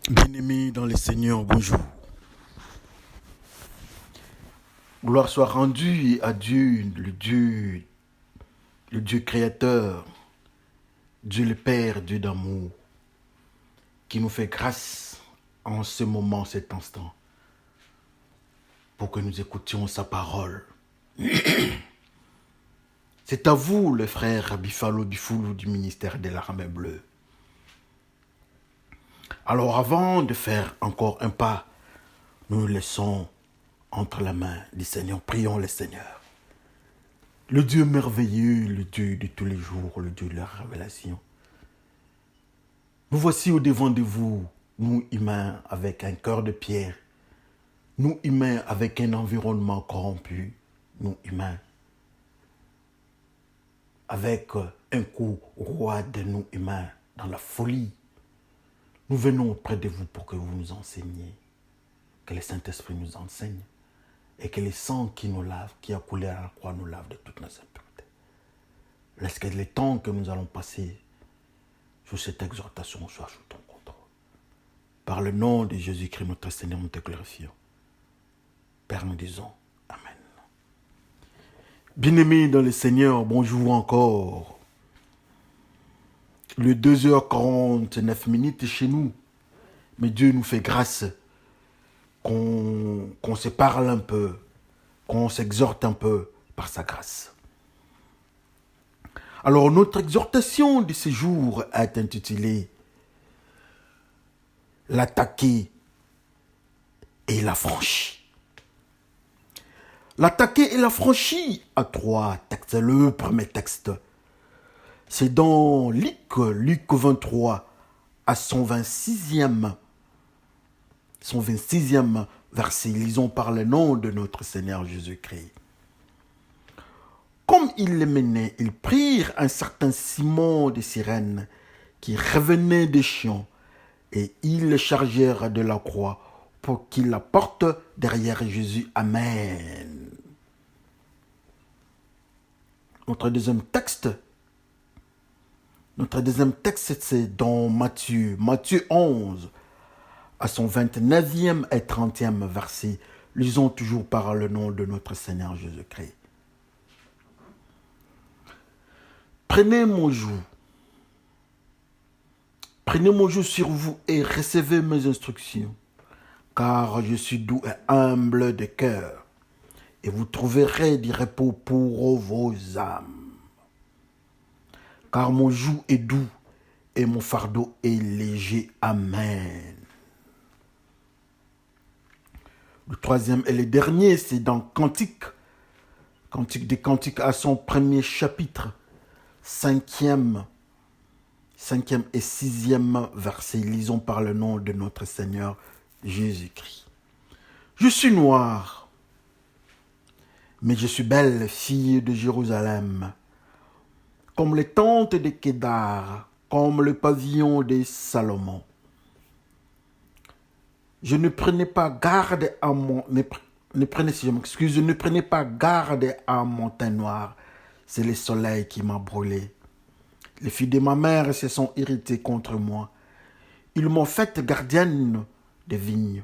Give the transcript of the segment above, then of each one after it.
Bien-aimés dans le Seigneur, bonjour. Gloire soit rendue à Dieu, le Dieu créateur, Dieu le Père, Dieu d'amour, qui nous fait grâce en ce moment, cet instant, pour que nous écoutions sa parole. C'est à vous, le frère Bifalo Bifoulou du ministère de l'Armée Bleue. Alors avant de faire encore un pas, nous nous laissons entre la main du Seigneur. Prions le Seigneur. Le Dieu merveilleux, le Dieu de tous les jours, le Dieu de la révélation. Nous voici au devant de vous, nous humains avec un cœur de pierre, nous humains avec un environnement corrompu, nous humains avec un coup roi de nous humains dans la folie. Nous venons auprès de vous pour que vous nous enseigniez, que le Saint-Esprit nous enseigne et que le sang qui nous lave, qui a coulé à la croix, nous lave de toutes nos impuretés. Laisse que le temps que nous allons passer sur cette exhortation soit sous ton contrôle. Par le nom de Jésus-Christ, notre Seigneur, nous te glorifions. Père, nous disons Amen. Bien-aimés dans le Seigneur, bonjour encore. Le 2h49 chez nous, mais Dieu nous fait grâce qu'on se parle un peu, qu'on s'exhorte un peu par sa grâce. Alors, notre exhortation de ce jour est intitulée « L'attaquer et l'affranchi ». L'attaquer et l'affranchi à 3 textes. Le premier texte, c'est dans Luc 23 à son 26e verset. Lisons par le nom de notre Seigneur Jésus-Christ. Comme ils les menaient, ils prirent un certain Simon de Cyrène qui revenait des champs et ils le chargèrent de la croix pour qu'il la porte derrière Jésus. Amen. Notre deuxième texte, c'est dans Matthieu 11, à son 29e et 30e verset. Lisons toujours par le nom de notre Seigneur Jésus-Christ. Prenez mon joug sur vous et recevez mes instructions, car je suis doux et humble de cœur, et vous trouverez du repos pour vos âmes. Car mon joug est doux et mon fardeau est léger. Amen. Le troisième et le dernier, c'est dans Cantique des Cantiques à son premier chapitre, 5e et 6e verset. Lisons par le nom de notre Seigneur Jésus-Christ. Je suis noire, mais je suis belle, fille de Jérusalem, comme les tentes de Kédar, comme le pavillon de Salomon. Je ne prenais pas garde à ne prenez pas garde à mon teint noir. C'est le soleil qui m'a brûlé. Les filles de ma mère se sont irritées contre moi. Ils m'ont faite gardienne de vigne.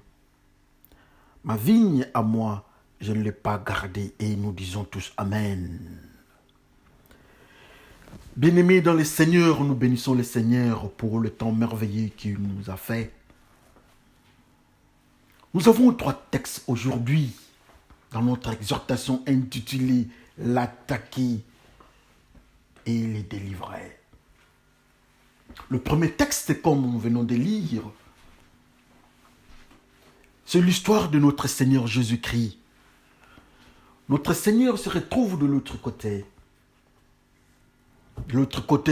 Ma vigne à moi, je ne l'ai pas gardée, et nous disons tous Amen. Bien-aimés dans le Seigneur, nous bénissons le Seigneur pour le temps merveilleux qu'il nous a fait. Nous avons 3 textes aujourd'hui dans notre exhortation intitulée « L'attaquer et les délivrer ». Le premier texte, comme nous venons de lire, c'est l'histoire de notre Seigneur Jésus-Christ. Notre Seigneur se retrouve de l'autre côté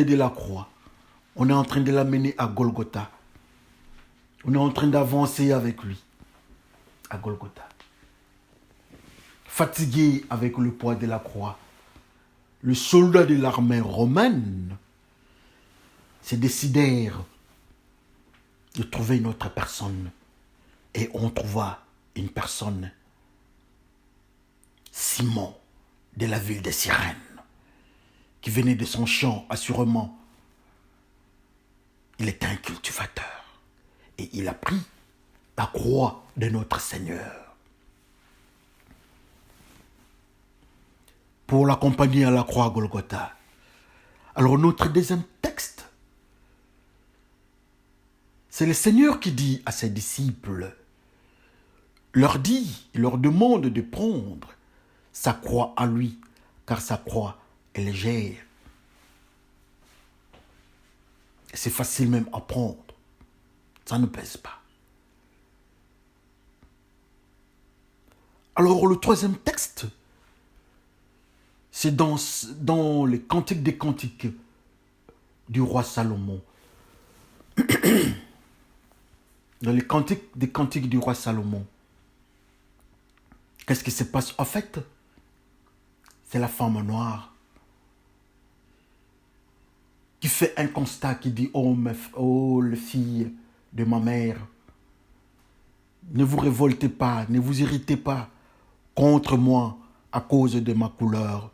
de la croix. On est en train de l'amener à Golgotha. On est en train d'avancer avec lui à Golgotha. Fatigué avec le poids de la croix, le soldat de l'armée romaine se décidèrent de trouver une autre personne. Et on trouva une personne, Simon, de la ville de Cyrène, qui venait de son champ, assurément. Il était un cultivateur. Et il a pris la croix de notre Seigneur pour l'accompagner à la croix à Golgotha. Alors notre deuxième texte, c'est le Seigneur qui dit à ses disciples, il leur demande de prendre sa croix à lui, car sa croix est légère. C'est facile même à prendre, ça ne pèse pas. Alors le troisième texte, c'est dans les Cantiques des Cantiques du roi Salomon. Dans les Cantiques des Cantiques du roi Salomon. Qu'est-ce qui se passe en fait? C'est la femme noire qui fait un constat, qui dit, oh les filles de ma mère, ne vous révoltez pas, ne vous irritez pas contre moi à cause de ma couleur.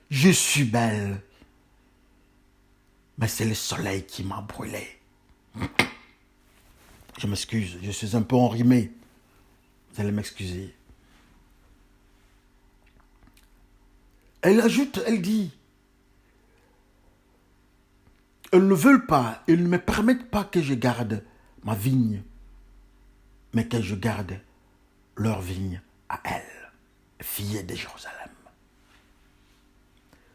Je suis belle, mais c'est le soleil qui m'a brûlé. Je m'excuse, je suis un peu enrhumé. Vous allez m'excuser. Elle ajoute, elle dit, elles ne veulent pas, ils ne me permettent pas que je garde ma vigne, mais que je garde leur vigne à elles, filles de Jérusalem.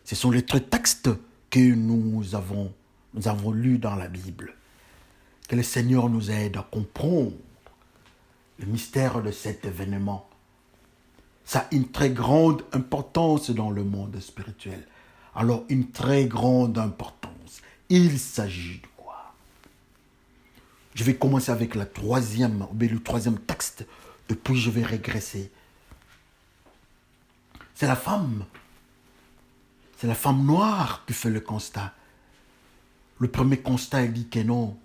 Ce sont les trois textes que nous avons lus dans la Bible. Que le Seigneur nous aide à comprendre le mystère de cet événement. Ça a une très grande importance dans le monde spirituel. Alors, une très grande importance. Il s'agit de quoi? Je vais commencer avec le troisième texte, et puis je vais régresser. C'est la femme noire qui fait le constat. Le premier constat, il dit que non,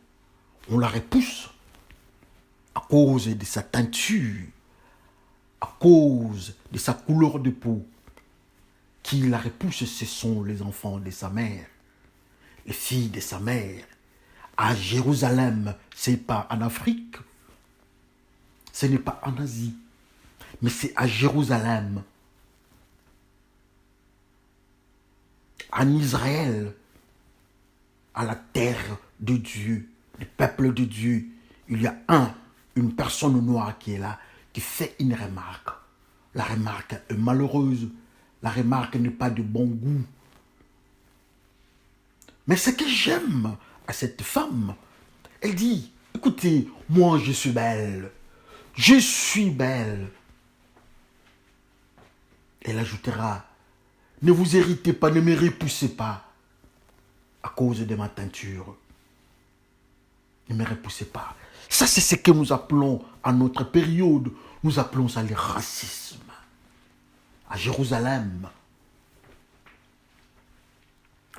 on la repousse à cause de sa teinture, à cause de sa couleur de peau. Qui la repousse, ce sont les enfants de sa mère, les filles de sa mère. À Jérusalem, ce n'est pas en Afrique, ce n'est pas en Asie, mais c'est à Jérusalem, en Israël, à la terre de Dieu, le peuple de Dieu. Il y a une personne noire qui est là, qui fait une remarque. La remarque est malheureuse. La remarque n'est pas de bon goût. Mais ce que j'aime à cette femme, elle dit, écoutez, moi je suis belle. Je suis belle. Elle ajoutera, ne vous irritez pas, ne me repoussez pas à cause de ma teinture. Ne me repoussez pas. Ça, c'est ce que nous appelons, à notre période, nous appelons ça le racisme. À Jérusalem,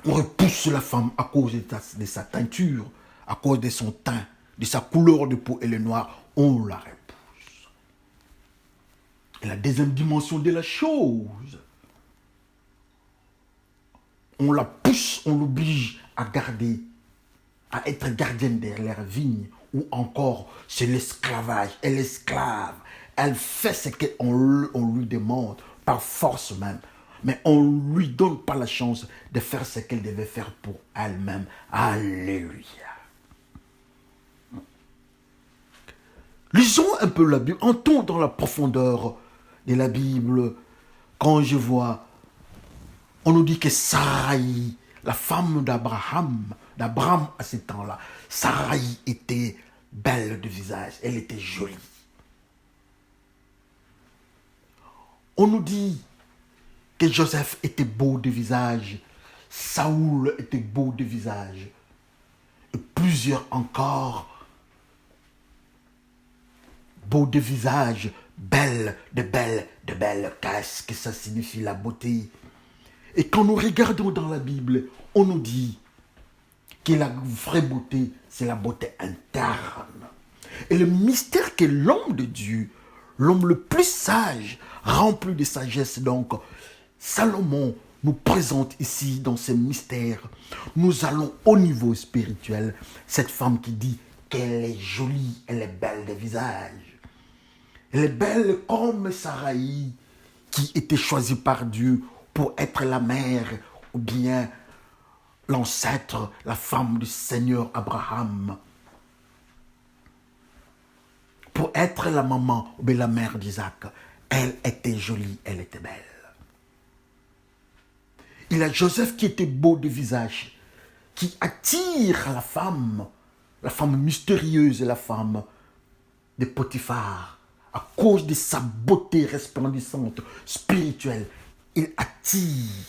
on repousse la femme à cause de sa teinture, à cause de son teint, de sa couleur de peau, elle est noire, on la repousse. Et la deuxième dimension de la chose, on la pousse, on l'oblige à garder, à être gardienne de leur vigne, ou encore c'est l'esclavage, elle est esclave, elle fait ce qu'on lui demande, par force même, mais on ne lui donne pas la chance de faire ce qu'elle devait faire pour elle-même. Alléluia. Lisons un peu la Bible, entrons dans la profondeur de la Bible. Quand je vois, on nous dit que Sarai, la femme d'Abraham à ce temps-là, Sarai était belle de visage, elle était jolie. On nous dit que Joseph était beau de visage, Saoul était beau de visage, et plusieurs encore beaux de visage, belle, de belle. Qu'est-ce que ça signifie la beauté? Et quand nous regardons dans la Bible, on nous dit que la vraie beauté, c'est la beauté interne. Et le mystère que l'homme de Dieu, l'homme le plus sage, rempli de sagesse donc, Salomon nous présente ici dans ce mystère. Nous allons au niveau spirituel. Cette femme qui dit qu'elle est jolie, elle est belle de visage. Elle est belle comme Saraï, qui était choisie par Dieu pour être la mère ou bien l'ancêtre, la femme du Seigneur Abraham. Pour être la maman ou bien la mère d'Isaac. Elle était jolie, elle était belle. Il y a Joseph qui était beau de visage, qui attire la femme mystérieuse, la femme de Potiphar, à cause de sa beauté resplendissante, spirituelle. Il attire,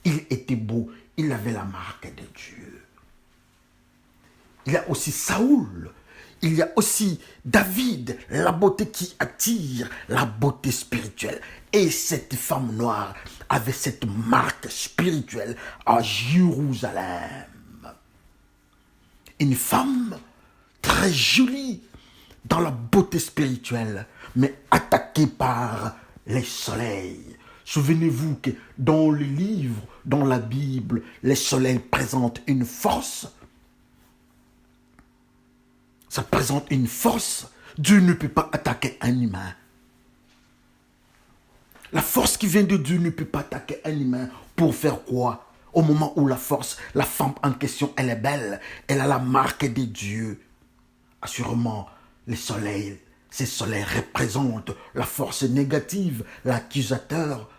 il était beau, il avait la marque de Dieu. Il y a aussi Saoul, il y a aussi David, la beauté qui attire, la beauté spirituelle. Et cette femme noire avait cette marque spirituelle à Jérusalem. Une femme très jolie dans la beauté spirituelle, mais attaquée par les soleils. Souvenez-vous que dans le livre, dans la Bible, les soleils présentent une force. Ça présente une force. Dieu ne peut pas attaquer un humain. La force qui vient de Dieu ne peut pas attaquer un humain pour faire quoi? Au moment où la femme en question, elle est belle, elle a la marque de Dieu. Assurément, ces soleils représentent la force négative, l'accusateur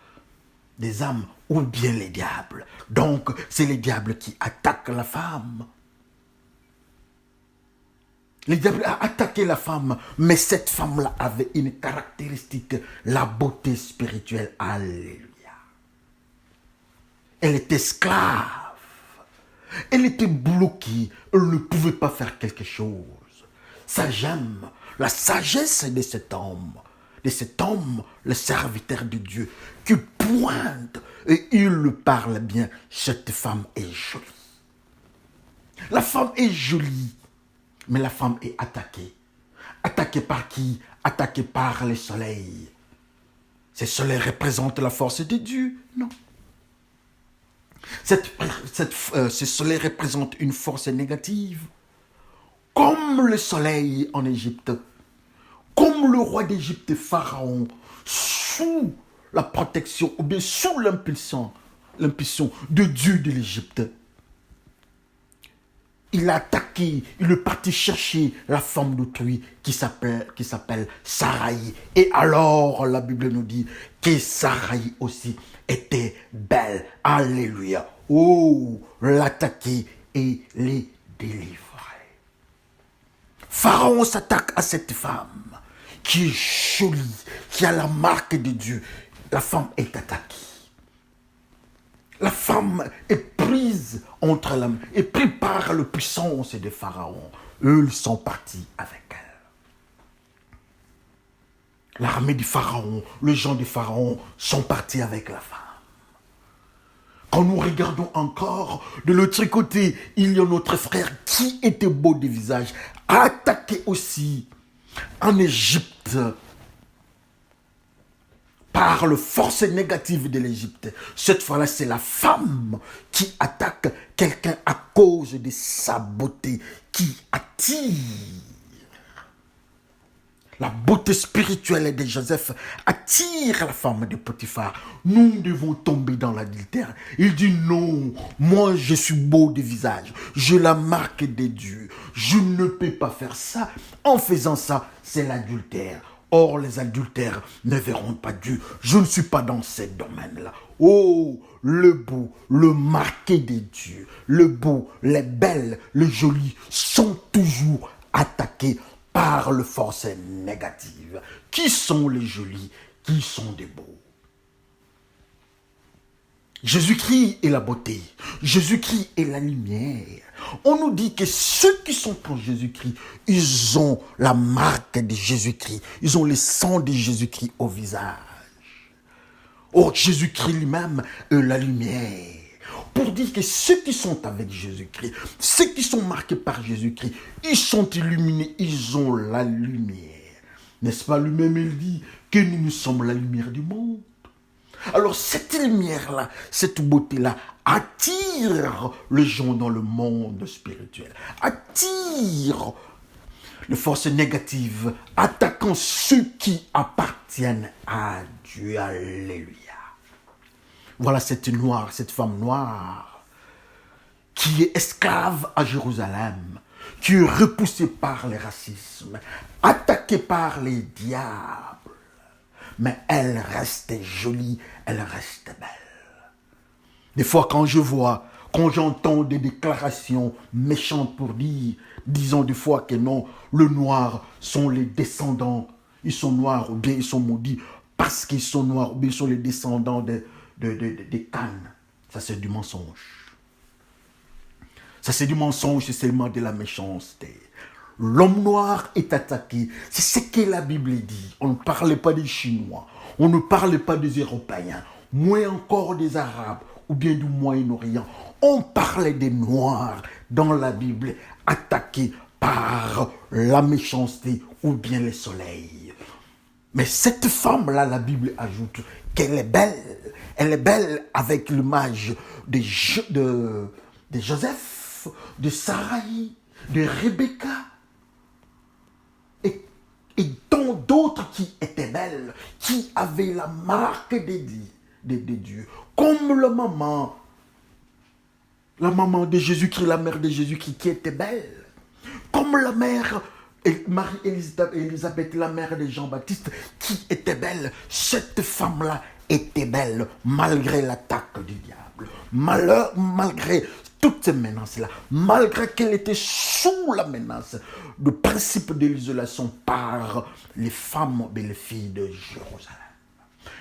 des âmes ou bien les diables. Donc, c'est les diables qui attaquent la femme. Le diable a attaqué la femme, mais cette femme-là avait une caractéristique, la beauté spirituelle. Alléluia. Elle était esclave. Elle était bloquée. Elle ne pouvait pas faire quelque chose. Ça, j'aime la sagesse de cet homme, le serviteur de Dieu, qui pointe et il parle bien. Cette femme est jolie. La femme est jolie. Mais la femme est attaquée. Attaquée par qui? Attaquée par le soleil. Ces soleils représentent la force de Dieu? Non. Ces soleils représentent une force négative. Comme le soleil en Égypte. Comme le roi d'Égypte, Pharaon, sous la protection ou bien sous l'impulsion de Dieu de l'Égypte. Il a attaqué, il est parti chercher la femme d'autrui qui s'appelle Saraï. Et alors, la Bible nous dit que Saraï aussi était belle. Alléluia. Oh, l'attaquer et les délivrer. Pharaon s'attaque à cette femme qui est jolie, qui a la marque de Dieu. La femme est attaquée. La femme est prise entre la main et prise par la puissance de Pharaon. Eux, ils sont partis avec elle. L'armée du Pharaon, les gens du Pharaon sont partis avec la femme. Quand nous regardons encore, de l'autre côté, il y a notre frère qui était beau de visage, attaqué aussi en Égypte par la force négative de l'Égypte. Cette fois-là, c'est la femme qui attaque quelqu'un à cause de sa beauté, qui attire. La beauté spirituelle de Joseph attire la femme de Potiphar. Nous devons tomber dans l'adultère. Il dit non, moi je suis beau de visage. J'ai la marque de Dieu. Je ne peux pas faire ça. En faisant ça, c'est l'adultère. Or, les adultères ne verront pas Dieu. Je ne suis pas dans ce domaine-là. Oh, le beau, le marqué de Dieu, le beau, les belles, le joli sont toujours attaqués par les forces négatives. Qui sont les jolis? Qui sont des beaux? Jésus-Christ est la beauté. Jésus-Christ est la lumière. On nous dit que ceux qui sont en Jésus-Christ, ils ont la marque de Jésus-Christ. Ils ont le sang de Jésus-Christ au visage. Or, Jésus-Christ lui-même est la lumière. Pour dire que ceux qui sont avec Jésus-Christ, ceux qui sont marqués par Jésus-Christ, ils sont illuminés, ils ont la lumière. N'est-ce pas lui-même, il dit que nous sommes la lumière du monde. Alors cette lumière-là, cette beauté-là, attire les gens dans le monde spirituel. Attire les forces négatives, attaquant ceux qui appartiennent à Dieu. Alléluia. Voilà cette femme noire, qui est esclave à Jérusalem, qui est repoussée par les racismes, attaquée par les diables. Mais elle reste jolie, elle reste belle. Des fois, quand j'entends des déclarations méchantes pour dire, disons des fois que non, le noir sont les descendants, ils sont noirs ou bien ils sont maudits parce qu'ils sont noirs ou bien ils sont les descendants des Cannes. Ça, c'est du mensonge. Ça, c'est du mensonge, c'est seulement de la méchanceté. L'homme noir est attaqué. C'est ce que la Bible dit. On ne parlait pas des Chinois. On ne parlait pas des Européens. Moins encore des Arabes ou bien du Moyen-Orient. On parlait des Noirs dans la Bible, attaqués par la méchanceté ou bien le soleil. Mais cette femme-là, la Bible ajoute qu'elle est belle. Elle est belle avec l'image de Joseph, de Sarai, de Rebecca. Et tant d'autres qui étaient belles, qui avaient la marque de Dieu. Comme la maman de Jésus-Christ, la mère de Jésus-Christ qui était belle. Comme la mère, Marie-Élisabeth, la mère de Jean-Baptiste, qui était belle. Cette femme-là était belle malgré l'attaque du diable. Malgré toutes ces menaces-là, malgré qu'elle était sous la menace du principe de l'isolation par les femmes et les filles de Jérusalem.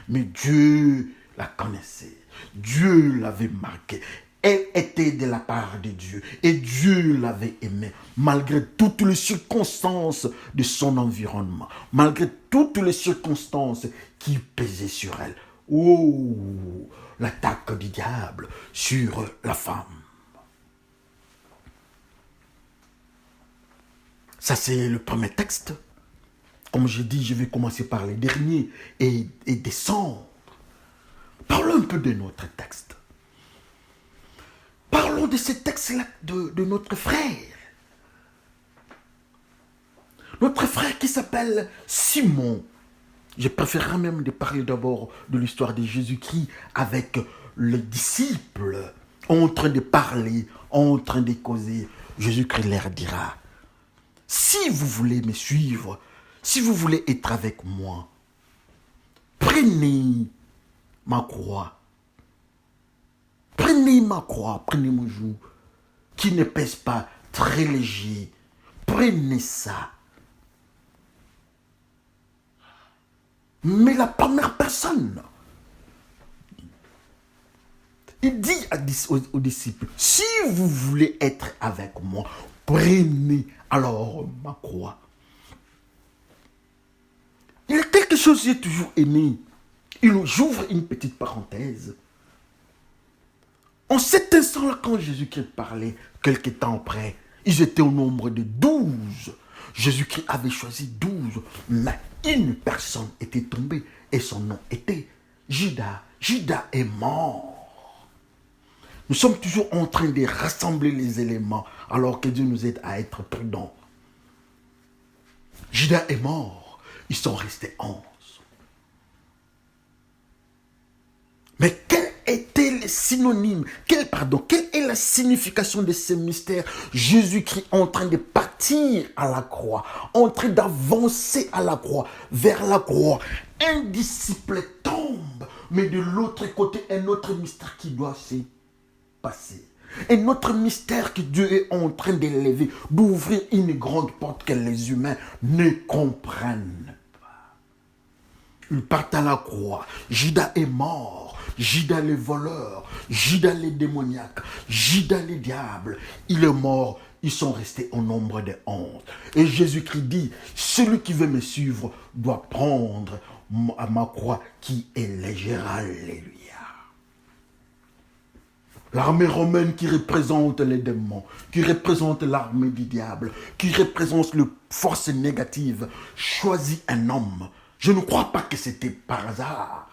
Mais Dieu la connaissait, Dieu l'avait marquée. Elle était de la part de Dieu et Dieu l'avait aimée malgré toutes les circonstances de son environnement, malgré toutes les circonstances qui pesaient sur elle. Oh, l'attaque du diable sur la femme. Ça, c'est le premier texte. Comme je dis, je vais commencer par les derniers et descendre. Parlons un peu de notre texte. Parlons de ce texte-là de notre frère. Notre frère qui s'appelle Simon. Je préférerais même de parler d'abord de l'histoire de Jésus-Christ avec les disciples en train de parler, en train de causer. Jésus-Christ leur dira, si vous voulez me suivre, si vous voulez être avec moi, prenez ma croix. Prenez ma croix, prenez mon joug, qui ne pèse pas, très léger. Prenez ça. Mais la première personne, il dit aux disciples, si vous voulez être avec moi, prenez alors ma croix. Il y a quelque chose qui est toujours aimé. J'ouvre une petite parenthèse. En cet instant-là, quand Jésus-Christ parlait, quelque temps après, ils étaient au nombre de 12. Jésus-Christ avait choisi 12, mais une personne était tombée et son nom était Judas. Judas est mort. Nous sommes toujours en train de rassembler les éléments alors que Dieu nous aide à être prudents. Judas est mort. Ils sont restés 11. Mais quel était le synonyme, quelle est la signification de ce mystère? Jésus-Christ en train de partir à la croix, en train d'avancer à la croix, vers la croix. Un disciple tombe, mais de l'autre côté, un autre mystère qui doit se passer. Un autre mystère que Dieu est en train d'élever, d'ouvrir une grande porte que les humains ne comprennent pas. Ils partent à la croix. Judas est mort. Judas le voleur, Judas le démoniaque, Judas le diable, il est mort, ils sont restés au nombre de 11. Et Jésus-Christ dit, celui qui veut me suivre doit prendre ma croix qui est légère. Alléluia. L'armée romaine qui représente les démons, qui représente l'armée du diable, qui représente les forces négatives, choisit un homme. Je ne crois pas que c'était par hasard.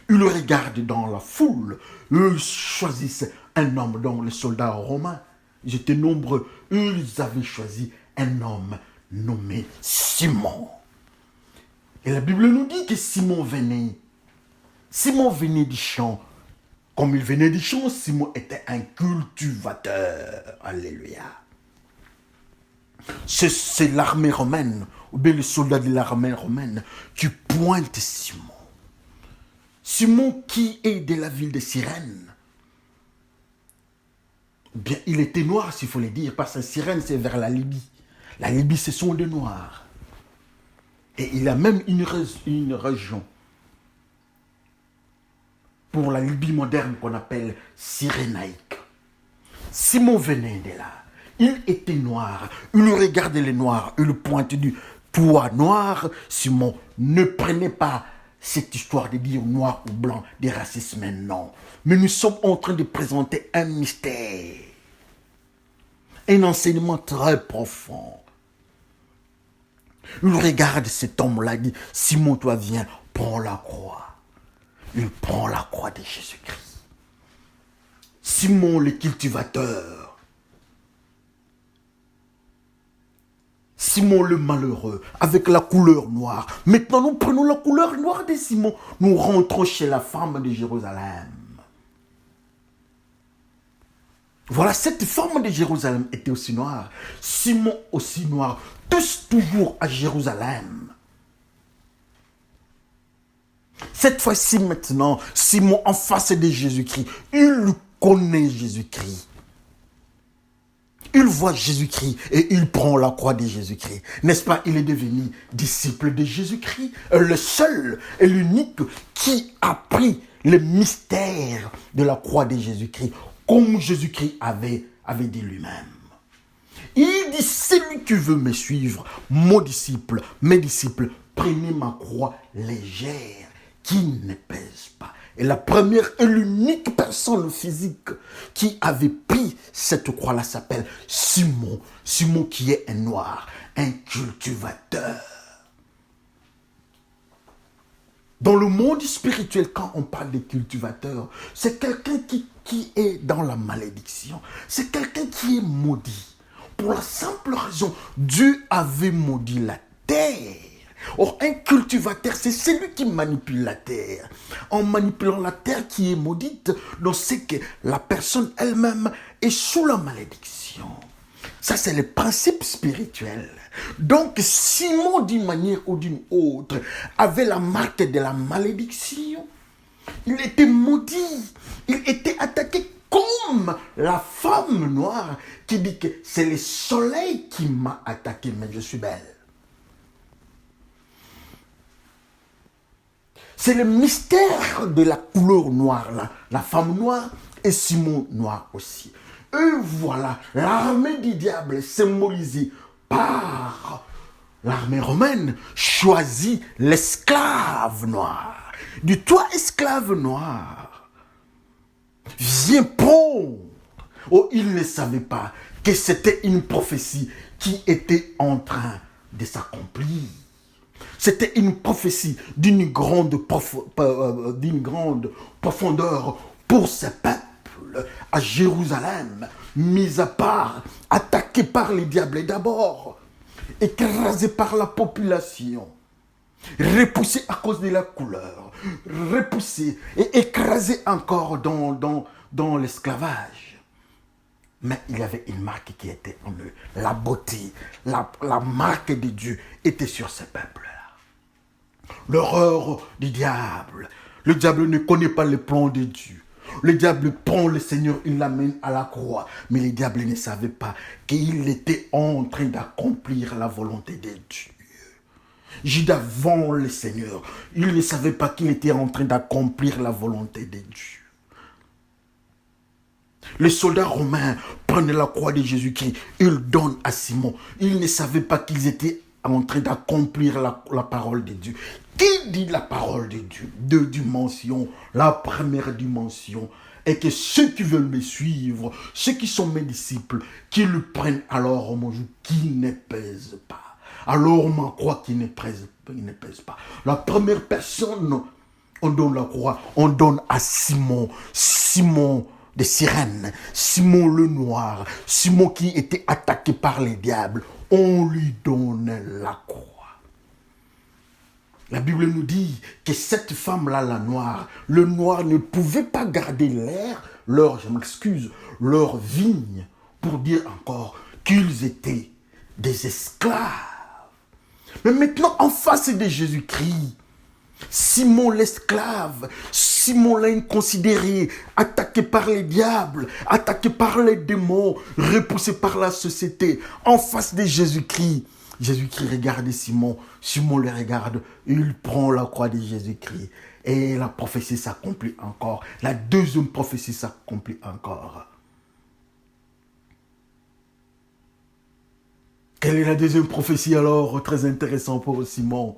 Ils le regardent dans la foule. Eux choisissent un homme, dont les soldats romains. Ils étaient nombreux. Ils avaient choisi un homme nommé Simon. Et la Bible nous dit que Simon venait du champ. Comme il venait du champ, Simon était un cultivateur. Alléluia. C'est l'armée romaine, ou bien les soldats de l'armée romaine, qui pointent Simon. Simon qui est de la ville de Cyrène. Bien, il était noir, s'il faut le dire, parce que Cyrène, c'est vers la Libye. La Libye, ce sont des noirs. Et il a même une région pour la Libye moderne qu'on appelle cyrénaïque. Simon venait de là. Il était noir. Il regardait les noirs. Il pointait du toi noir. Simon ne prenait pas cette histoire de dire noir ou blanc, des racismes, non. Mais nous sommes en train de présenter un mystère. Un enseignement très profond. Il regarde cet homme-là et dit, Simon, toi viens, prends la croix. Il prend la croix de Jésus-Christ. Simon le cultivateur. Simon le malheureux, avec la couleur noire. Maintenant, nous prenons la couleur noire de Simon. Nous rentrons chez la femme de Jérusalem. Voilà, cette femme de Jérusalem était aussi noire. Simon aussi noir. Tous toujours à Jérusalem. Cette fois-ci maintenant, Simon en face de Jésus-Christ, il connaît Jésus-Christ. Il voit Jésus-Christ et il prend la croix de Jésus-Christ. N'est-ce pas? Il est devenu disciple de Jésus-Christ. Le seul et l'unique qui a pris le mystère de la croix de Jésus-Christ, comme Jésus-Christ avait dit lui-même. Il dit, celui qui veut me suivre, mon disciple, mes disciples, prenez ma croix légère, qui ne pèse pas. Et la première et l'unique personne physique qui avait pris cette croix-là s'appelle Simon. Simon qui est un noir, un cultivateur. Dans le monde spirituel, quand on parle de cultivateur, c'est quelqu'un qui est dans la malédiction. C'est quelqu'un qui est maudit. Pour la simple raison, Dieu avait maudit la terre. Or, un cultivateur, c'est celui qui manipule la terre. En manipulant la terre qui est maudite, on sait que la personne elle-même est sous la malédiction. Ça, c'est le principe spirituel. Donc, Simon, d'une manière ou d'une autre, avait la marque de la malédiction. Il était maudit. Il était attaqué comme la femme noire qui dit que c'est le soleil qui m'a attaqué, mais je suis belle. C'est le mystère de la couleur noire, là. La femme noire et Simon noir aussi. Et voilà, l'armée du diable symbolisée par l'armée romaine choisit l'esclave noir. Du toi, esclave noir, viens prendre. Oh, il ne savait pas que c'était une prophétie qui était en train de s'accomplir. C'était une prophétie d'une grande profondeur pour ce peuple à Jérusalem, mis à part, attaqué par les diables d'abord, écrasé par la population, repoussé à cause de la couleur, repoussé et écrasé encore dans l'esclavage. Mais il y avait une marque qui était en eux. La beauté, la marque de Dieu était sur ce peuple-là. L'horreur du diable. Le diable ne connaît pas les plans de Dieu. Le diable prend le Seigneur, il l'amène à la croix. Mais le diable ne savait pas qu'il était en train d'accomplir la volonté de Dieu. Judas vend le Seigneur. Il ne savait pas qu'il était en train d'accomplir la volonté de Dieu. Les soldats romains prennent la croix de Jésus-Christ. Ils donnent à Simon. Ils ne savaient pas qu'ils étaient en train d'accomplir la parole de Dieu. Qui dit la parole de Dieu? Deux dimensions. La première dimension est que ceux qui veulent me suivre, ceux qui sont mes disciples, qu'ils prennent alors mon joug qui ne pèse pas. Alors ma croix qui ne pèse pas. La première personne, on donne la croix, on donne à Simon. Simon de Cyrène, Simon le noir, Simon qui était attaqué par les diables. on lui donne la croix. La Bible nous dit que cette femme-là, la noire, le noir ne pouvait pas garder leur vigne, pour dire encore qu'ils étaient des esclaves. Mais maintenant, en face de Jésus-Christ, Simon l'esclave, Simon l'inconsidéré, attaqué par les diables, attaqué par les démons, repoussé par la société, en face de Jésus-Christ. Jésus-Christ regarde Simon, Simon le regarde, il prend la croix de Jésus-Christ. Et la prophétie s'accomplit encore. La deuxième prophétie s'accomplit encore. Quelle est la deuxième prophétie alors? Très intéressant pour Simon.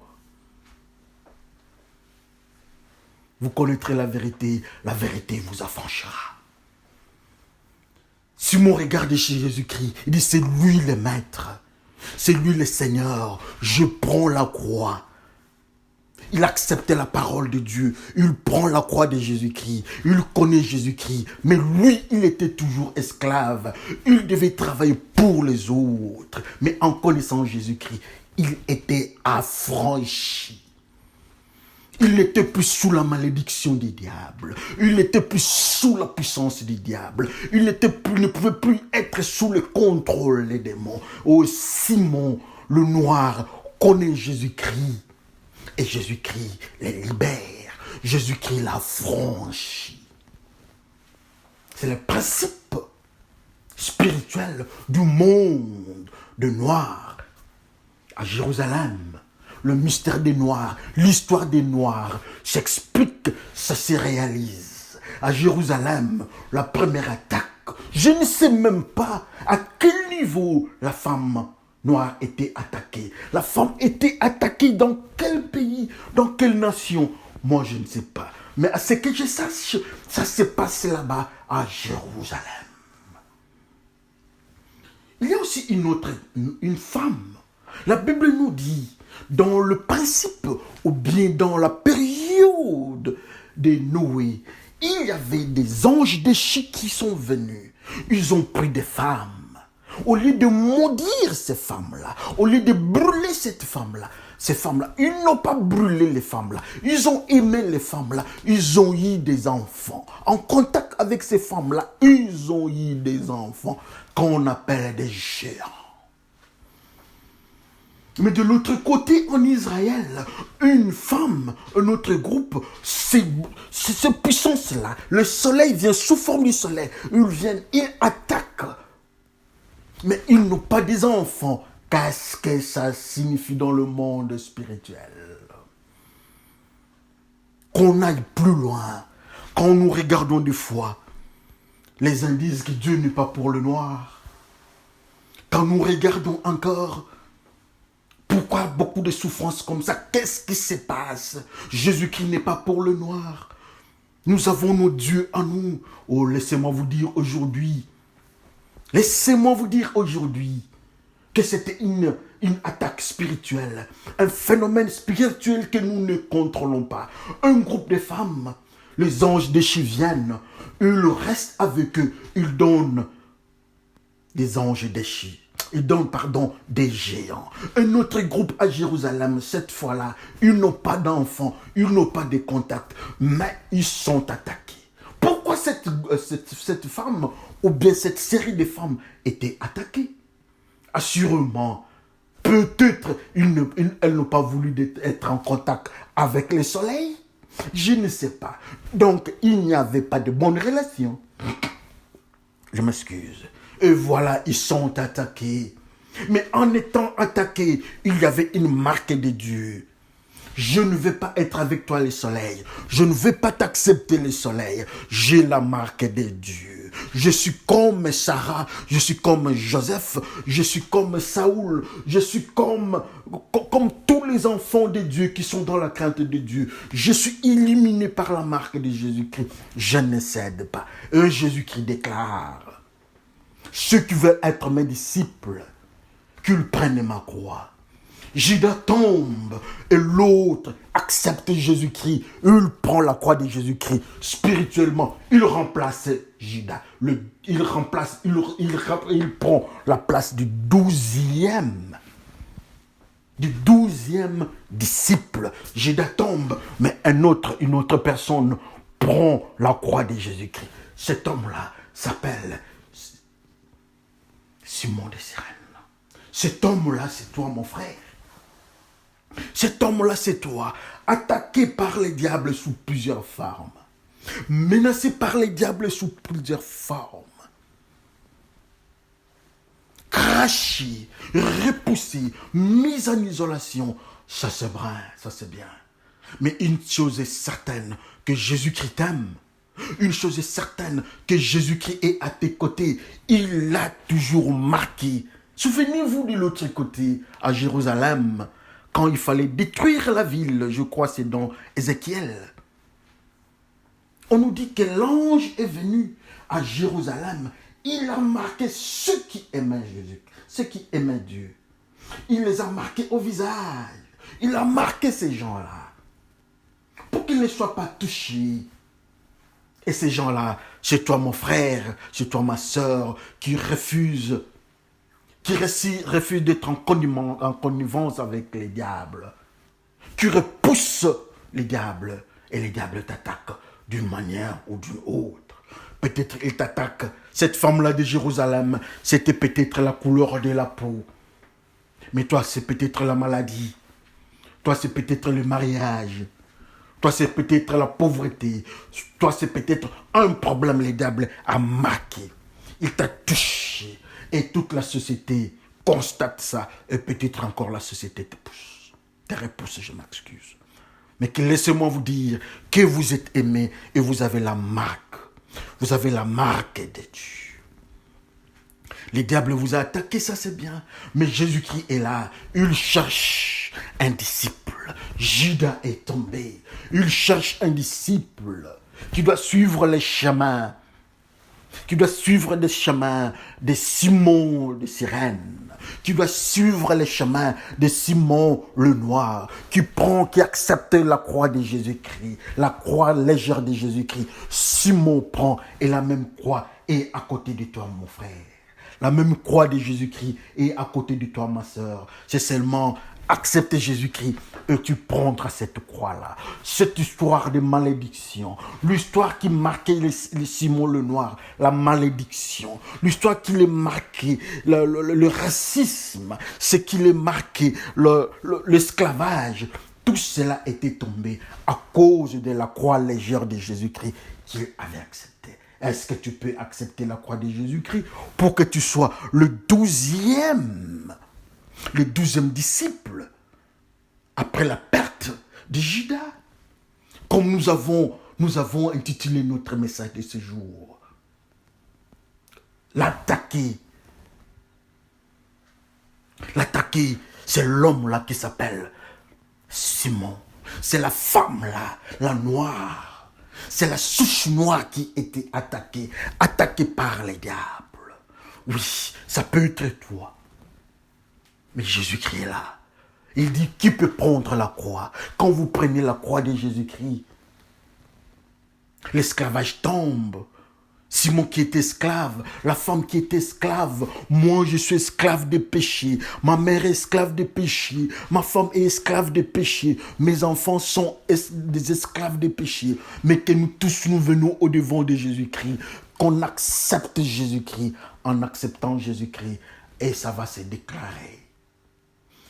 Vous connaîtrez la vérité vous affranchira. Simon regarde chez Jésus-Christ, il dit c'est lui le maître, c'est lui le Seigneur, je prends la croix. Il acceptait la parole de Dieu, il prend la croix de Jésus-Christ, il connaît Jésus-Christ, mais lui, il était toujours esclave, il devait travailler pour les autres, mais en connaissant Jésus-Christ, il était affranchi. Il n'était plus sous la malédiction des diables. Il n'était plus sous la puissance des diables. Il ne pouvait plus être sous le contrôle des démons. Oh, Simon, le noir, connaît Jésus-Christ. Et Jésus-Christ les libère. Jésus-Christ l'affranchit. C'est le principe spirituel du monde de noir à Jérusalem. Le mystère des Noirs, l'histoire des Noirs s'explique, ça se réalise. À Jérusalem, la première attaque, je ne sais même pas à quel niveau la femme noire était attaquée. La femme était attaquée dans quel pays, dans quelle nation? Moi, je ne sais pas. Mais à ce que je sache, ça s'est passé là-bas à Jérusalem. Il y a aussi une femme. La Bible nous dit, dans le principe, ou bien dans la période de Noé, il y avait des anges déchus qui sont venus. Ils ont pris des femmes. Au lieu de maudire ces femmes-là, au lieu de brûler cette femme-là, ces femmes-là, ils n'ont pas brûlé les femmes-là. Ils ont aimé les femmes-là. Ils ont eu des enfants. En contact avec ces femmes-là, ils ont eu des enfants qu'on appelle des géants. Mais de l'autre côté, en Israël, une femme, un autre groupe, c'est cette puissance-là. Le soleil vient sous forme du soleil. Ils viennent, ils attaquent. Mais ils n'ont pas des enfants. Qu'est-ce que ça signifie dans le monde spirituel? Qu'on aille plus loin, quand nous regardons des fois, les uns disent que Dieu n'est pas pour le noir. Quand nous regardons encore, pourquoi beaucoup de souffrances comme ça? Qu'est-ce qui se passe? Jésus-Christ n'est pas pour le noir. Nous avons nos dieux en nous. Oh, laissez-moi vous dire aujourd'hui. Laissez-moi vous dire aujourd'hui que c'était une attaque spirituelle. Un phénomène spirituel que nous ne contrôlons pas. Un groupe de femmes, les anges déchus viennent. Ils restent avec eux. Ils donnent des anges déchus. Ils donnent, des géants. Un autre groupe à Jérusalem, cette fois-là, ils n'ont pas d'enfants, ils n'ont pas de contacts, mais ils sont attaqués. Pourquoi cette femme, ou bien cette série de femmes, était attaquée? Assurément, peut-être elles n'ont pas voulu être en contact avec le soleil. Je ne sais pas. Donc, il n'y avait pas de bonne relation. Je m'excuse. Et voilà, ils sont attaqués. Mais en étant attaqués, il y avait une marque de Dieu. Je ne vais pas être avec toi le soleil. Je ne vais pas t'accepter le soleil. J'ai la marque de Dieu. Je suis comme Sarah, je suis comme Joseph, je suis comme Saoul, je suis comme tous les enfants de Dieu qui sont dans la crainte de Dieu. Je suis illuminé par la marque de Jésus-Christ. Je ne cède pas. Et Jésus-Christ déclare, ceux qui veulent être mes disciples, qu'ils prennent ma croix. Judas tombe et l'autre accepte Jésus-Christ. Il prend la croix de Jésus-Christ. Spirituellement, il remplace Judas. Il prend la place du 12e. Du 12e disciple. Judas tombe, mais une autre personne prend la croix de Jésus-Christ. Cet homme-là s'appelle Simon de Cyrène. Cet homme-là, c'est toi, mon frère. Cet homme-là, c'est toi, attaqué par les diables sous plusieurs formes. Menacé par les diables sous plusieurs formes. Craché, repoussé, mis en isolation. Ça c'est vrai, ça c'est bien. Mais une chose est certaine, que Jésus-Christ t'aime. Une chose est certaine, que Jésus-Christ est à tes côtés. Il l'a toujours marqué. Souvenez-vous de l'autre côté, à Jérusalem, quand il fallait détruire la ville, je crois que c'est dans Ézéchiel. On nous dit que l'ange est venu à Jérusalem. Il a marqué ceux qui aimaient Jésus, ceux qui aimaient Dieu. Il les a marqués au visage. Il a marqué ces gens-là pour qu'ils ne soient pas touchés. Et ces gens-là, c'est toi mon frère, c'est toi ma soeur, qui refuse d'être en connivence avec les diables, qui repousse les diables, et les diables t'attaquent d'une manière ou d'une autre. Peut-être ils t'attaquent. Cette femme-là de Jérusalem, c'était peut-être la couleur de la peau. Mais toi, c'est peut-être la maladie. Toi, c'est peut-être le mariage. Toi, c'est peut-être la pauvreté. Toi, c'est peut-être un problème, les diables a marqué. Il t'a touché. Et toute la société constate ça. Et peut-être encore la société te pousse. Te repousse, je m'excuse. Mais laissez-moi vous dire que vous êtes aimé et vous avez la marque. Vous avez la marque de Dieu. Les diables vous ont attaqué, ça c'est bien. Mais Jésus-Christ est là. Il cherche un disciple. Judas est tombé. Il cherche un disciple qui doit suivre les chemins. Qui doit suivre les chemins de Simon de Cyrène. Qui doit suivre les chemins de Simon le Noir. Qui accepte la croix de Jésus-Christ. La croix légère de Jésus-Christ. Simon prend et la même croix est à côté de toi, mon frère. La même croix de Jésus-Christ est à côté de toi, ma soeur. C'est seulement accepter Jésus-Christ et tu prendras cette croix-là. Cette histoire de malédiction, l'histoire qui marquait les Simon le Noir, la malédiction, l'histoire qui les marquait, le racisme, ce qui les marquait, l'esclavage, tout cela était tombé à cause de la croix légère de Jésus-Christ qu'il avait acceptée. Est-ce que tu peux accepter la croix de Jésus-Christ pour que tu sois le 12e disciple après la perte de Judas? Comme nous avons intitulé notre message de ce jour. L'attaqué. L'attaqué, c'est l'homme-là qui s'appelle Simon. C'est la femme-là, la noire. C'est la souche noire qui était attaquée par les diables. Oui, ça peut être toi. Mais Jésus-Christ est là. Il dit, qui peut prendre la croix? Quand vous prenez la croix de Jésus-Christ, l'esclavage tombe. Simon qui est esclave, la femme qui est esclave, moi je suis esclave de péché, ma mère est esclave de péché, ma femme est esclave de péché, mes enfants sont des esclaves de péché, mais que nous tous nous venons au devant de Jésus-Christ, qu'on accepte Jésus-Christ, en acceptant Jésus-Christ, et ça va se déclarer.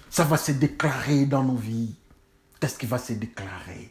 Ça va se déclarer dans nos vies. Qu'est-ce qui va se déclarer?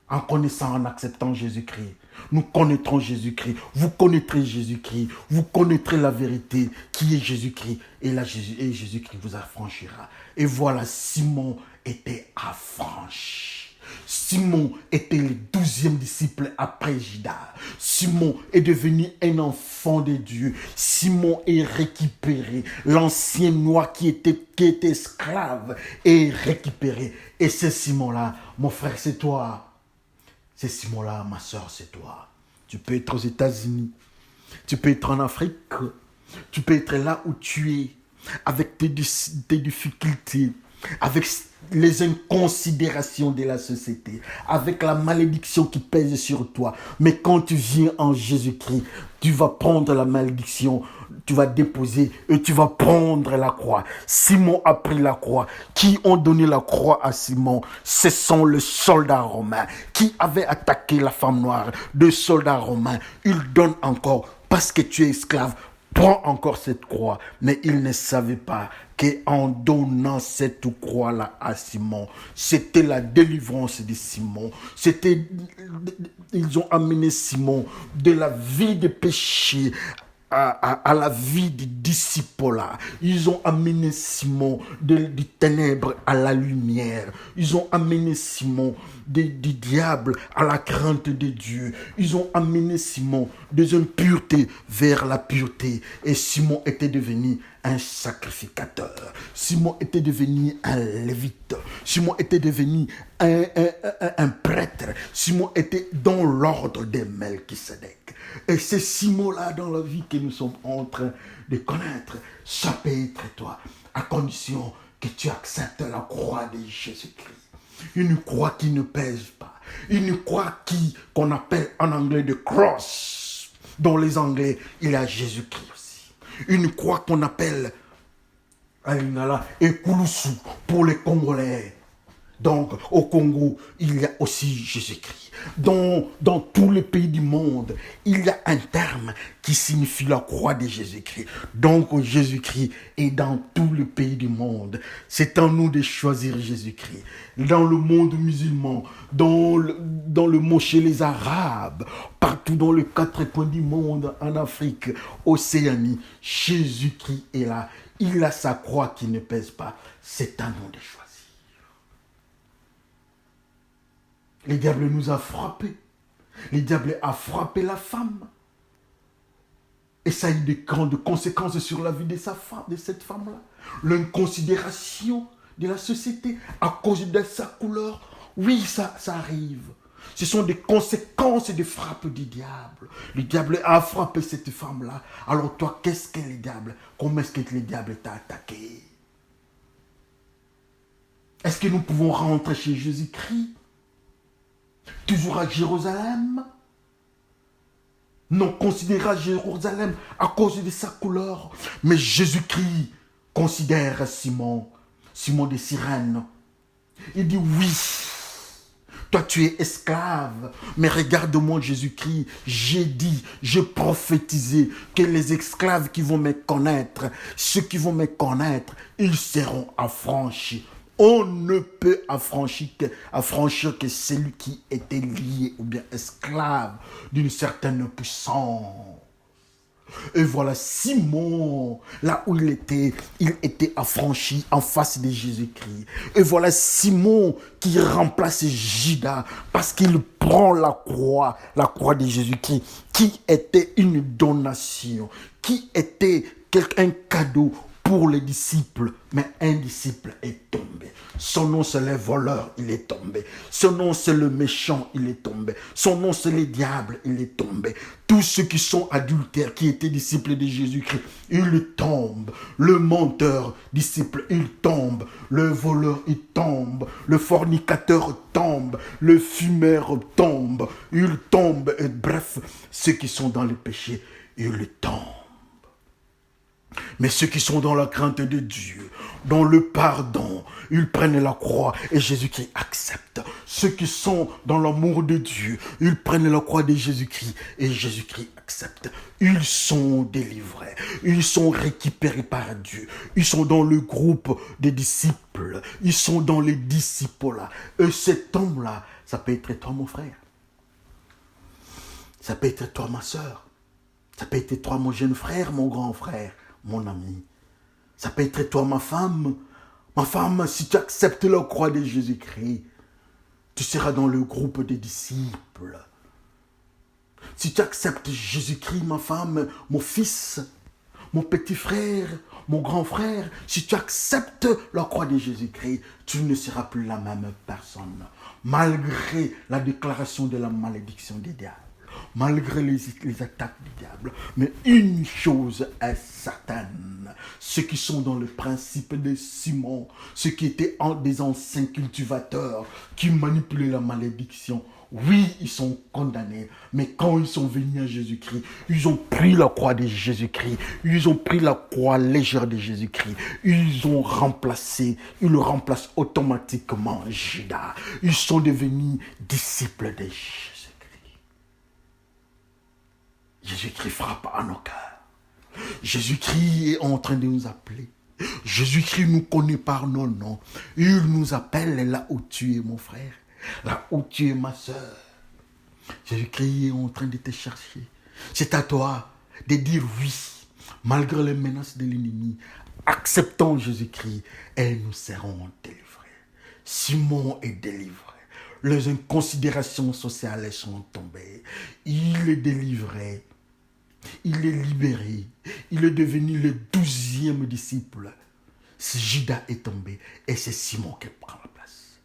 En connaissant, en acceptant Jésus-Christ, nous connaîtrons Jésus-Christ. Vous connaîtrez Jésus-Christ. Vous connaîtrez la vérité qui est Jésus-Christ. Et là, Jésus-Christ vous affranchira. Et voilà, Simon était affranchi. Simon était le 12e disciple après Judas. Simon est devenu un enfant de Dieu. Simon est récupéré. L'ancien noir qui était esclave est récupéré. Et c'est Simon-là, mon frère, c'est toi. C'est Simon-là, ma soeur, c'est toi. Tu peux être aux États-Unis. Tu peux être en Afrique. Tu peux être là où tu es. Avec tes difficultés. Avec les inconsidérations de la société, avec la malédiction qui pèse sur toi. Mais quand tu viens en Jésus-Christ, tu vas prendre la malédiction, tu vas déposer et tu vas prendre la croix. Simon a pris la croix. Qui ont donné la croix à Simon? Ce sont les soldats romains qui avaient attaqué la femme noire. Deux soldats romains. Ils donnent encore parce que tu es esclave. Prends encore cette croix. Mais ils ne savaient pas qu'en donnant cette croix-là à Simon, c'était la délivrance de Simon. Ils ont amené Simon de la vie de péché à la vie du disciple. Ils ont amené Simon du ténèbre à la lumière. Ils ont amené Simon du diable à la crainte de Dieu. Ils ont amené Simon des impuretés vers la pureté. Et Simon était devenu un sacrificateur. Simon était devenu un lévite. Simon était devenu un prêtre. Simon était dans l'ordre des Melchisédek. Et c'est Simon-là dans la vie que nous sommes en train de connaître. Ça peut être toi, à condition que tu acceptes la croix de Jésus-Christ. Une croix qui ne pèse pas. Une croix qu'on appelle en anglais de cross. Dans les Anglais, il y a Jésus-Christ aussi. Une croix qu'on appelle Ekulusu pour les Congolais. Donc, au Congo, il y a aussi Jésus-Christ. Dans tous les pays du monde, il y a un terme qui signifie la croix de Jésus-Christ. Donc, Jésus-Christ est dans tous les pays du monde. C'est à nous de choisir Jésus-Christ. Dans le monde musulman, dans le monde chez les Arabes, partout dans les 4 coins du monde, en Afrique, Océanie, Jésus-Christ est là. Il a sa croix qui ne pèse pas. C'est à nous de choisir. Le diable nous a frappés. Le diable a frappé la femme. Et ça a eu de grandes conséquences sur la vie de cette femme-là. L'inconsidération de la société à cause de sa couleur. Oui, ça arrive. Ce sont des conséquences des frappes du diable. Le diable a frappé cette femme-là. Alors toi, qu'est-ce que le diable? Comment est-ce que le diable t'a attaqué? Est-ce que nous pouvons rentrer chez Jésus-Christ? Toujours à Jérusalem? Non, considérer Jérusalem à cause de sa couleur. Mais Jésus-Christ considère Simon de Cyrène. Il dit oui, toi tu es esclave, mais regarde-moi Jésus-Christ, j'ai prophétisé que les esclaves qui vont me connaître, ceux qui vont me connaître, ils seront affranchis. On ne peut affranchir que celui qui était lié ou bien esclave d'une certaine puissance. Et voilà Simon, là où il était affranchi en face de Jésus-Christ. Et voilà Simon qui remplace Judas parce qu'il prend la croix de Jésus-Christ, qui était une donation, qui était un cadeau pour les disciples, mais un disciple est tombé. Son nom c'est le voleur, il est tombé. Son nom c'est le méchant, il est tombé. Son nom c'est le diable, il est tombé. Tous ceux qui sont adultères, qui étaient disciples de Jésus-Christ, ils tombent. Le menteur, disciple, il tombe. Le voleur, il tombe. Le fornicateur tombe. Le fumeur tombe. Il tombe. Et bref, ceux qui sont dans le péché, ils tombent. Mais ceux qui sont dans la crainte de Dieu, dans le pardon, ils prennent la croix et Jésus-Christ accepte. Ceux qui sont dans l'amour de Dieu, ils prennent la croix de Jésus-Christ et Jésus-Christ accepte. Ils sont délivrés, ils sont récupérés par Dieu. Ils sont dans le groupe des disciples, ils sont dans les disciples-là. Et cet homme-là, ça peut être toi mon frère. Ça peut être toi ma soeur. Ça peut être toi mon jeune frère, mon grand frère. Mon ami, ça peut être toi, ma femme. Ma femme, si tu acceptes la croix de Jésus-Christ, tu seras dans le groupe des disciples. Si tu acceptes Jésus-Christ, ma femme, mon fils, mon petit frère, mon grand frère, si tu acceptes la croix de Jésus-Christ, tu ne seras plus la même personne. Malgré la déclaration de la malédiction des diables. malgré les attaques du diable. Mais une chose est certaine, ceux qui sont dans le principe de Simon, ceux qui étaient des anciens cultivateurs, qui manipulaient la malédiction, oui, ils sont condamnés, mais quand ils sont venus à Jésus-Christ, ils ont pris la croix de Jésus-Christ, ils ont pris la croix légère de Jésus-Christ, ils le remplacent automatiquement, Judas. Ils sont devenus disciples de Jésus-Christ. Jésus-Christ frappe à nos cœurs. Jésus-Christ est en train de nous appeler. Jésus-Christ nous connaît par nos noms. Il nous appelle là où tu es, mon frère. Là où tu es, ma soeur. Jésus-Christ est en train de te chercher. C'est à toi de dire oui, malgré les menaces de l'ennemi. Acceptons Jésus-Christ et nous serons délivrés. Simon est délivré. Les inconsidérations sociales sont tombées. Il est délivré. Il est libéré. Il est devenu le 12e disciple. Judas est tombé et c'est Simon qui prend la place.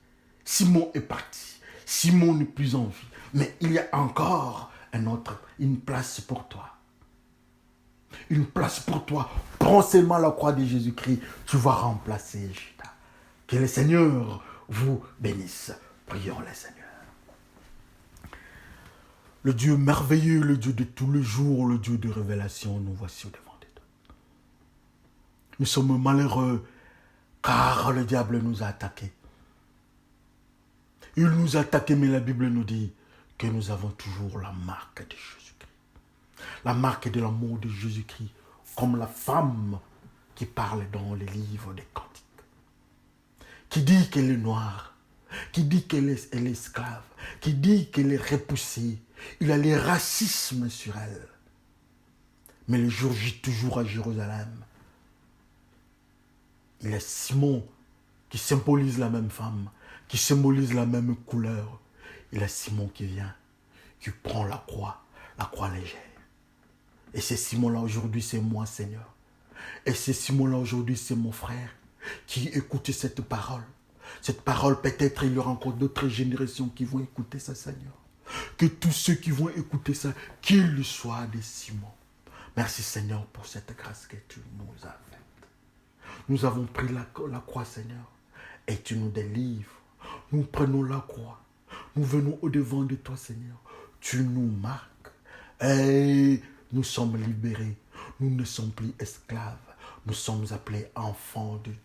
Simon est parti. Simon n'est plus en vie. Mais il y a encore une place pour toi. Une place pour toi. Prends seulement la croix de Jésus-Christ. Tu vas remplacer Judas. Que le Seigneur vous bénisse. Prions le Seigneur. Le Dieu merveilleux, le Dieu de tous les jours, le Dieu de révélation, nous voici au devant de toi. Nous sommes malheureux car le diable nous a attaqués. Il nous a attaqués, mais la Bible nous dit que nous avons toujours la marque de Jésus-Christ. La marque de l'amour de Jésus-Christ, comme la femme qui parle dans les livres des Cantiques. Qui dit qu'elle est noire, qui dit qu'elle est esclave, qui dit qu'elle est repoussée. Il a les racismes sur elle. Mais le jour J, toujours à Jérusalem, il y a Simon qui symbolise la même femme, qui symbolise la même couleur. Il y a Simon qui vient, qui prend la croix légère. Et c'est Simon-là aujourd'hui, c'est moi, Seigneur. Et c'est Simon-là aujourd'hui, c'est mon frère, qui écoute cette parole. Cette parole, peut-être il y aura encore d'autres générations qui vont écouter ça, Seigneur. Que tous ceux qui vont écouter ça, qu'ils soient des Simons. Merci, Seigneur, pour cette grâce que tu nous as faite. Nous avons pris la croix, Seigneur, et tu nous délivres. Nous prenons la croix. Nous venons au-devant de toi, Seigneur. Tu nous marques. Et nous sommes libérés. Nous ne sommes plus esclaves. Nous sommes appelés enfants de Dieu.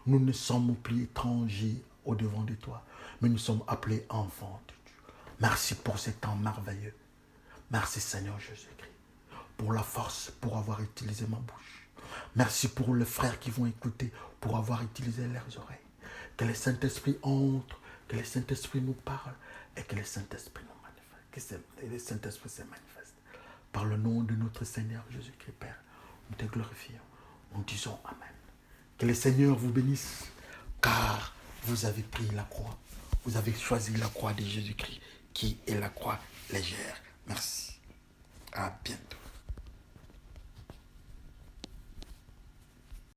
Nous ne sommes plus étrangers au-devant de toi, mais nous sommes appelés enfants de Dieu. Merci pour ce temps merveilleux. Merci, Seigneur Jésus-Christ, pour la force, pour avoir utilisé ma bouche. Merci pour les frères qui vont écouter, pour avoir utilisé leurs oreilles. Que le Saint-Esprit entre, que le Saint-Esprit nous parle et que le Saint-Esprit nous manifeste. Que le Saint-Esprit se manifeste. Par le nom de notre Seigneur Jésus-Christ, Père, nous te glorifions. Nous disons Amen. Que le Seigneur vous bénisse, car vous avez pris la croix. Vous avez choisi la croix de Jésus-Christ, qui est la croix légère. Merci. À bientôt.